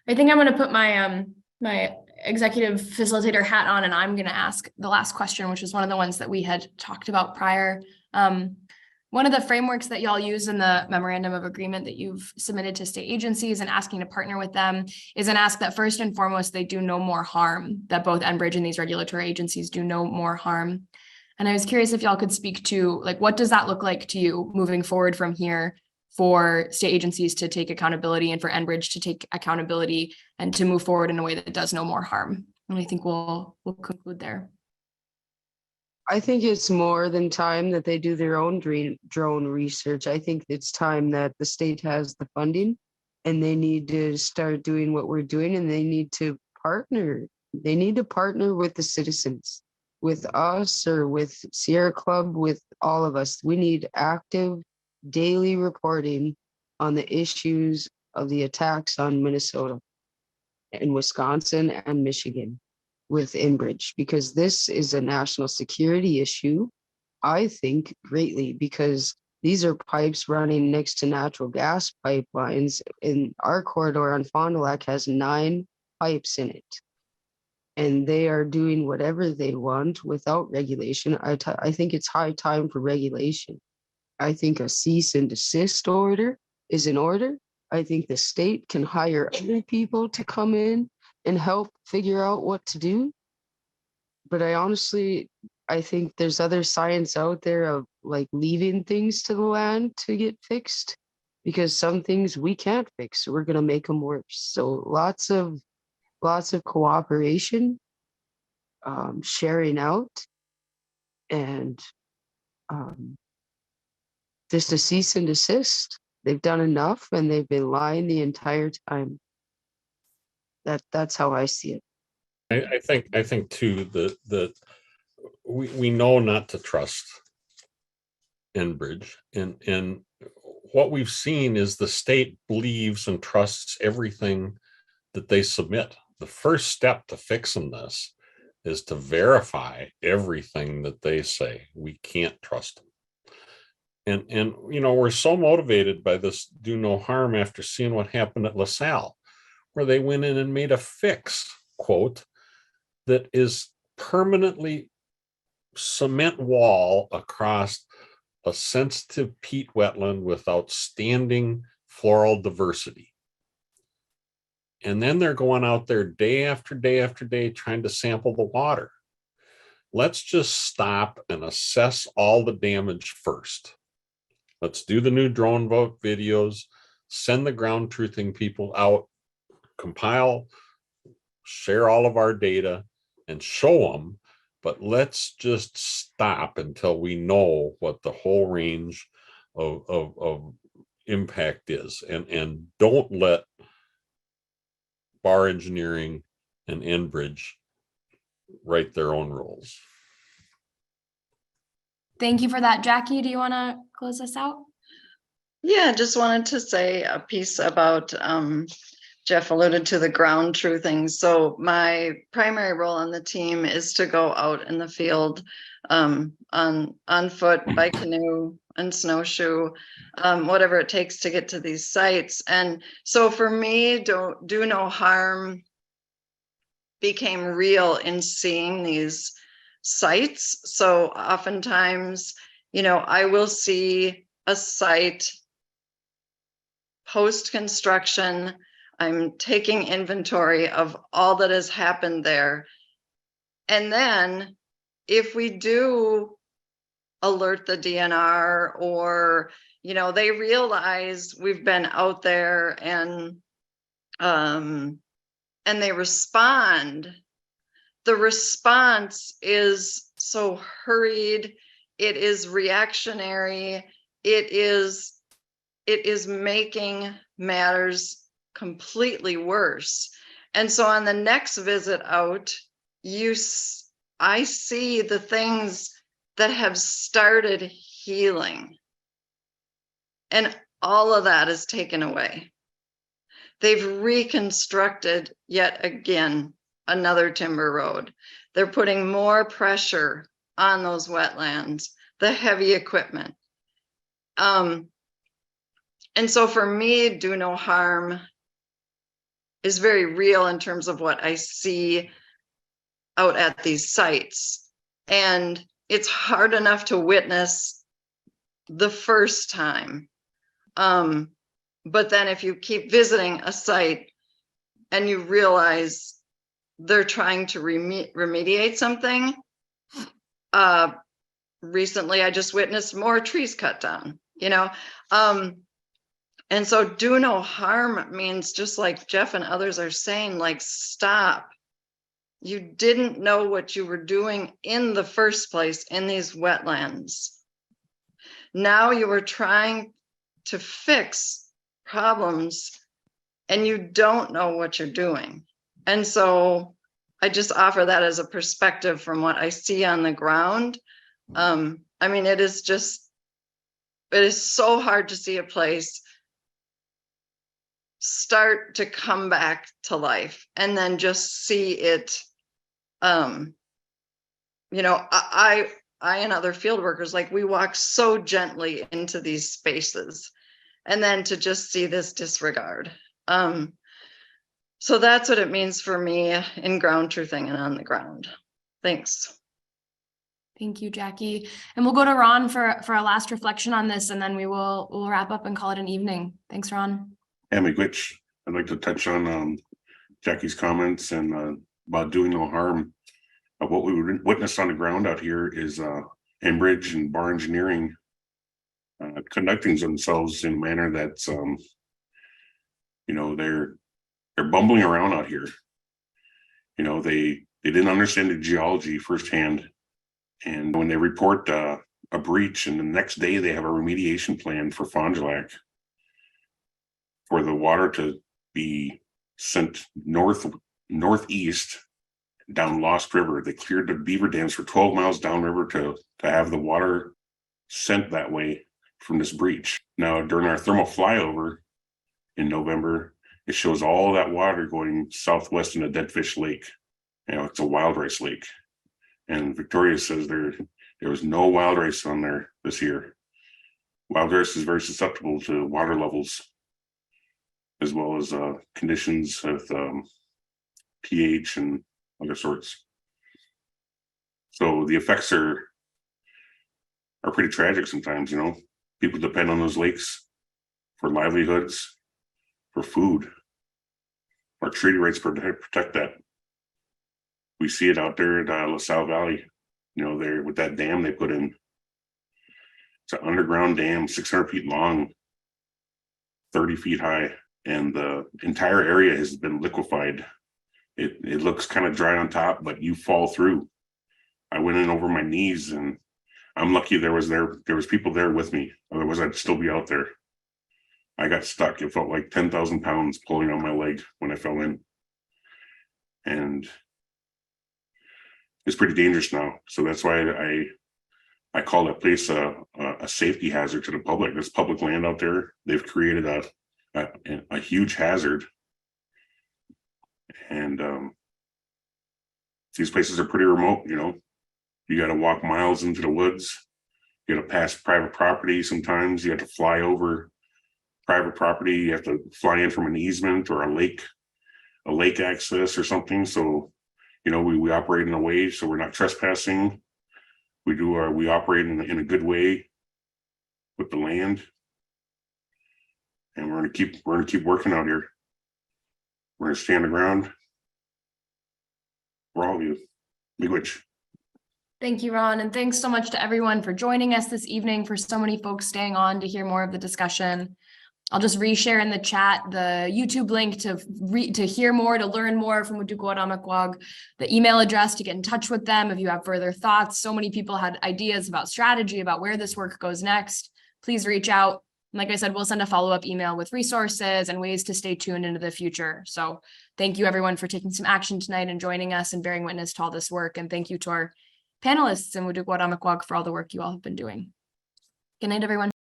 I think I'm going to put my executive facilitator hat on, and I'm going to ask the last question, which is one of the ones that we had talked about prior. One of the frameworks that y'all use in the memorandum of agreement that you've submitted to state agencies and asking to partner with them is an ask that first and foremost, they do no more harm, that both Enbridge and these regulatory agencies do no more harm. And I was curious if y'all could speak to, like, what does that look like to you moving forward from here for state agencies to take accountability and for Enbridge to take accountability and to move forward in a way that does no more harm? And I think we'll conclude there. I think it's more than time that they do their own drone research. I think it's time that the state has the funding and they need to start doing what we're doing, and they need to partner. They need to partner with the citizens, with us or with Sierra Club, with all of us. We need active daily reporting on the issues of the attacks on Minnesota and Wisconsin and Michigan with Enbridge, because this is a national security issue, I think, greatly, because these are pipes running next to natural gas pipelines, and our corridor on Fond du Lac has 9 pipes in it. And they are doing whatever they want without regulation. I think it's high time for regulation. I think a cease and desist order is in order. I think the state can hire other people to come in and help figure out what to do. But I think there's other science out there of like leaving things to the land to get fixed, because some things we can't fix. So we're going to make them worse. So lots of cooperation, sharing out, and just a cease and desist. They've done enough and they've been lying the entire time. That's how I see it. I think too that we know not to trust Enbridge, and what we've seen is the state believes and trusts everything that they submit. The first step to fixing this is to verify everything that they say. We can't trust them. And we're so motivated by this do no harm after seeing what happened at LaSalle, where they went in and made a fix, quote, that is permanently cement wall across a sensitive peat wetland with outstanding floral diversity. And then they're going out there day after day after day trying to sample the water. Let's just stop and assess all the damage first. Let's do the new drone vote videos, send the ground truthing people out, compile, share all of our data, and show them, but let's just stop until we know what the whole range of impact is, and don't let Barr Engineering and Enbridge write their own rules. Thank you for that. Jackie, do you want to close us out? Yeah, just wanted to say a piece about Jeff alluded to the ground truthing. So my primary role on the team is to go out in the field on foot, by canoe and snowshoe, whatever it takes to get to these sites. And so for me, do no harm became real in seeing these sites. So oftentimes, I will see a site post-construction. I'm taking inventory of all that has happened there. And then if we do alert the DNR, or, they realize we've been out there and they respond, the response is so hurried. It is reactionary. It is making matters completely worse. And so on the next visit out, I see the things that have started healing, and all of that is taken away. They've reconstructed yet again another timber road. They're putting more pressure on those wetlands, the heavy equipment. And so for me, do no harm is very real in terms of what I see out at these sites. And it's hard enough to witness the first time. But then if you keep visiting a site and you realize they're trying to remediate something, recently I just witnessed more trees cut down, and so do no harm means, just like Jeff and others are saying, like, stop. You didn't know what you were doing in the first place in these wetlands. Now you are trying to fix problems and you don't know what you're doing. And so I just offer that as a perspective from what I see on the ground. I mean, it is so hard to see a place start to come back to life and then just see it. I and other field workers, like, we walk so gently into these spaces, and then to just see this disregard. So that's what it means for me in ground truthing and on the ground. Thanks. Thank you, Jaci. And we'll go to Ron for a last reflection on this, and then we'll wrap up and call it an evening. Thanks, Ron. Amikwag, I'd like to touch on Jaci's comments and about doing no harm. What we witnessed on the ground out here is Enbridge and Barr Engineering conducting themselves in a manner that's, they're bumbling around out here. They didn't understand the geology firsthand. And when they report a breach, and the next day they have a remediation plan for Fond du Lac for the water to be sent northeast down Lost River. They cleared the beaver dams for 12 miles downriver to have the water sent that way from this breach. Now, during our thermal flyover in November, it shows all that water going southwest into Dead Fish Lake. It's a wild rice lake. And Victoria says there was no wild rice on there this year. Wild rice is very susceptible to water levels, as well as conditions with pH and other sorts. So the effects are pretty tragic sometimes. People depend on those lakes for livelihoods, for food. Our treaty rights protect that. We see it out there at La Salle Valley, there with that dam they put in. It's an underground dam, 600 feet long, 30 feet high, and the entire area has been liquefied. It looks kind of dry on top, but you fall through. I went in over my knees, and I'm lucky there was people there with me. Otherwise, I'd still be out there. I got stuck. It felt like 10,000 pounds pulling on my leg when I fell in. And it's pretty dangerous now. So that's why I call that place a safety hazard to the public. There's public land out there. They've created a huge hazard. And these places are pretty remote. You got to walk miles into the woods. You got to pass private property. Sometimes you have to fly over private property. You have to fly in from an easement or a lake access or something. So, we operate in a way so we're not trespassing. We operate in a good way with the land, and we're gonna keep working out here. We're gonna stand the ground for all of you. Miigwech. Thank you, Ron. And thanks so much to everyone for joining us this evening, for so many folks staying on to hear more of the discussion. I'll just reshare in the chat the YouTube link to hear more, to learn more from Waadookawaad Amikwag, the email address to get in touch with them if you have further thoughts. So many people had ideas about strategy, about where this work goes next. Please reach out. And like I said, we'll send a follow-up email with resources and ways to stay tuned into the future. So thank you, everyone, for taking some action tonight and joining us and bearing witness to all this work. And thank you to our panelists in Waadookawaad Amikwag for all the work you all have been doing. Good night, everyone.